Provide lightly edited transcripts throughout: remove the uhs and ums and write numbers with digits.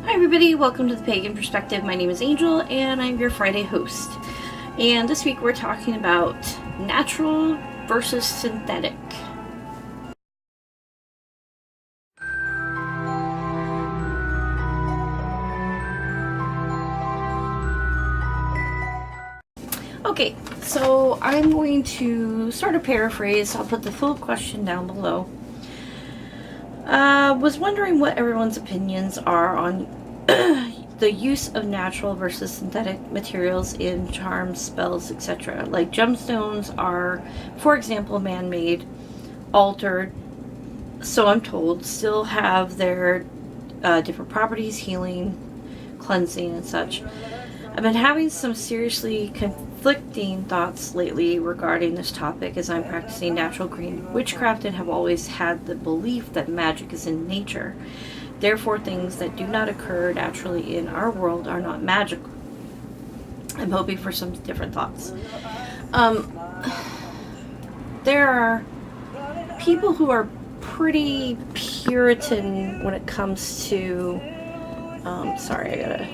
Hi everybody, welcome to the Pagan Perspective. My name is Angel and I'm your Friday host. And this week we're talking about natural versus synthetic. Okay, so I'm going to sort of paraphrase. I'll put the full question down below. Was wondering what everyone's opinions are on the use of natural versus synthetic materials in charms, spells, etc. Like gemstones are, for example, man-made, altered, so I'm told, still have their different properties, healing, cleansing, and such. I've been having some seriously conflicting thoughts lately regarding this topic as I'm practicing natural green witchcraft and have always had the belief that magic is in nature. Therefore, things that do not occur naturally in our world are not magical. I'm hoping for some different thoughts. There are people who are pretty Puritan when it comes to... sorry, I gotta...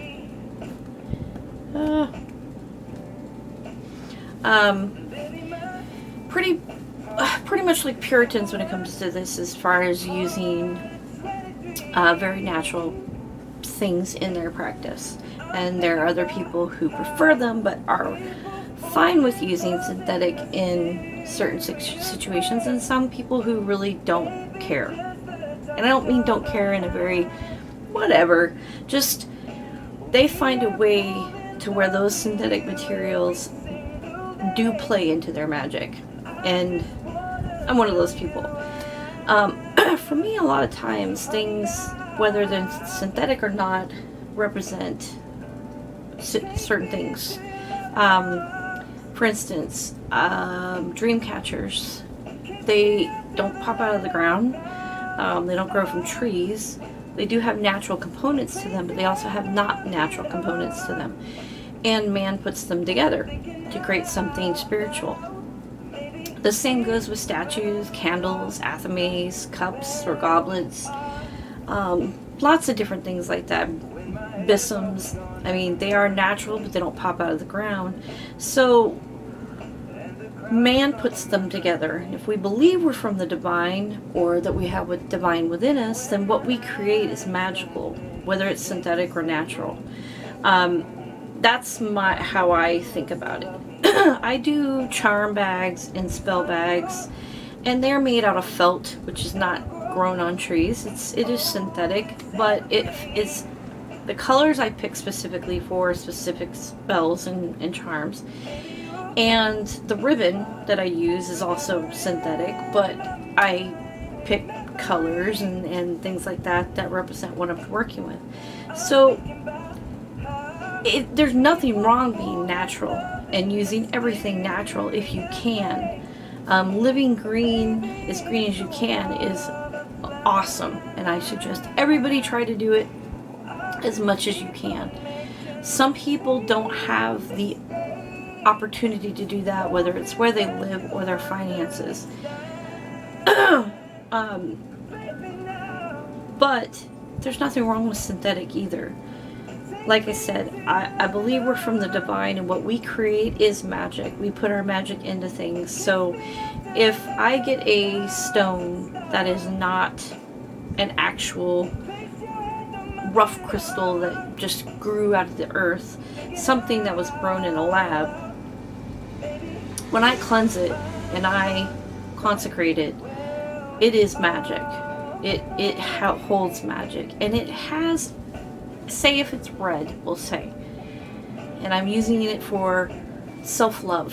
pretty much like Puritans when it comes to this, as far as using very natural things in their practice. And there are other people who prefer them but are fine with using synthetic in certain situations, and some people who really don't care. And I don't mean don't care in a very whatever, just they find a way to where those synthetic materials do play into their magic. And I'm one of those people. For me, a lot of times things, whether they're synthetic or not, represent certain things. For instance, dream catchers, they don't pop out of the ground. They don't grow from trees. They do have natural components to them, but they also have not natural components to them. And man puts them together to create something spiritual. The same goes with statues, candles, athames, cups or goblets. Lots of different things like that. Bissums. I mean, they are natural, but they don't pop out of the ground. So man puts them together. If we believe we're from the divine, or that we have what divine within us, then what we create is magical, whether it's synthetic or natural. That's how I think about it. I do charm bags and spell bags, and they're made out of felt, which is not grown on trees. It is synthetic, but it's the colors I pick specifically for specific spells and charms. And the ribbon that I use is also synthetic, but I pick colors and things like that that represent what I'm working with. So there's nothing wrong being natural and using everything natural if you can. Living green as you can is awesome, and I suggest everybody try to do it as much as you can. Some people don't have the opportunity to do that, whether it's where they live or their finances. But there's nothing wrong with synthetic either. Like I said, I believe we're from the divine, and what we create is magic. We put our magic into things. So if I get a stone that is not an actual rough crystal that just grew out of the earth, something that was grown in a lab, when I cleanse it and I consecrate it, it is magic. It holds magic, and it has, say if it's red, we'll say, and I'm using it for self-love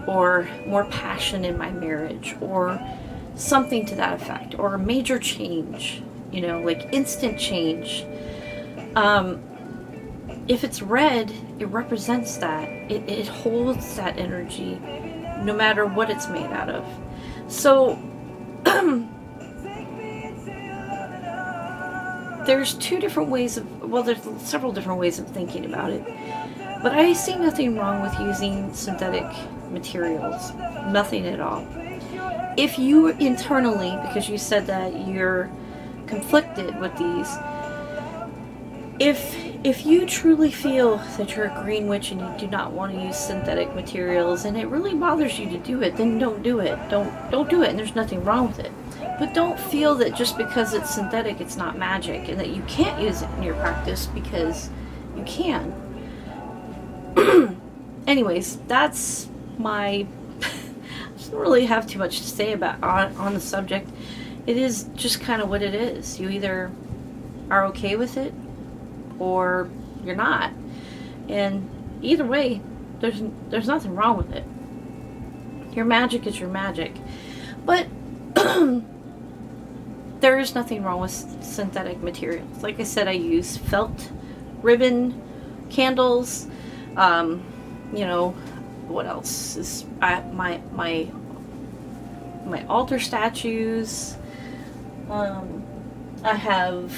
or more passion in my marriage or something to that effect, or a major change, like instant change. If it's red, it represents that. It holds that energy no matter what it's made out of. So there's there's several different ways of thinking about it. But I see nothing wrong with using synthetic materials. Nothing at all. If you internally, because you said that you're conflicted with these, if you truly feel that you're a green witch and you do not want to use synthetic materials and it really bothers you to do it, then don't do it. Don't do it, and there's nothing wrong with it. But don't feel that just because it's synthetic it's not magic and that you can't use it in your practice, because you can. Anyways, that's my I don't really have too much to say about on the subject. It is just kind of what it is. You either are okay with it or you're not. And either way, there's nothing wrong with it. Your magic is your magic. But there is nothing wrong with synthetic materials. Like I said, I use felt, ribbon, candles, you know, what else is my altar statues. I have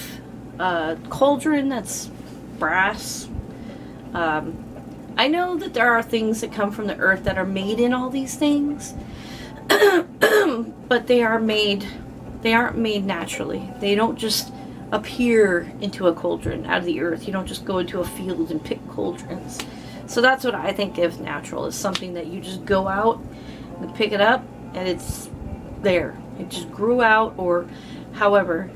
a cauldron that's brass. I know that there are things that come from the earth that are made in all these things, but they aren't made naturally. They don't just appear into a cauldron out of the earth. You don't just go into a field and pick cauldrons. So that's what I think of natural, is something that you just go out and pick it up and it's there. It just grew out, or however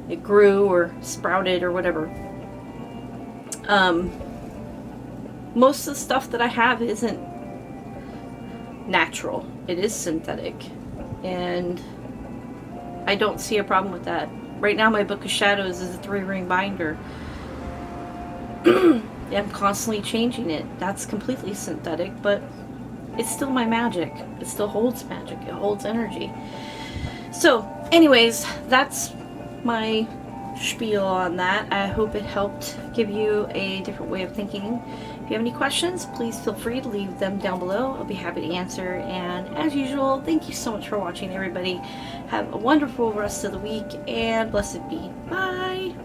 it grew or sprouted or whatever. Most of the stuff that I have isn't natural. It is synthetic. And I don't see a problem with that. Right now my Book of Shadows is a 3-ring binder. I'm constantly changing it. That's completely synthetic, but it's still my magic. It still holds magic. It holds energy. So, anyways, that's my spiel on that. I hope it helped give you a different way of thinking. If you have any questions, please feel free to leave them down below. I'll be happy to answer. And as usual, thank you so much for watching, everybody. Have a wonderful rest of the week, and blessed be. Bye!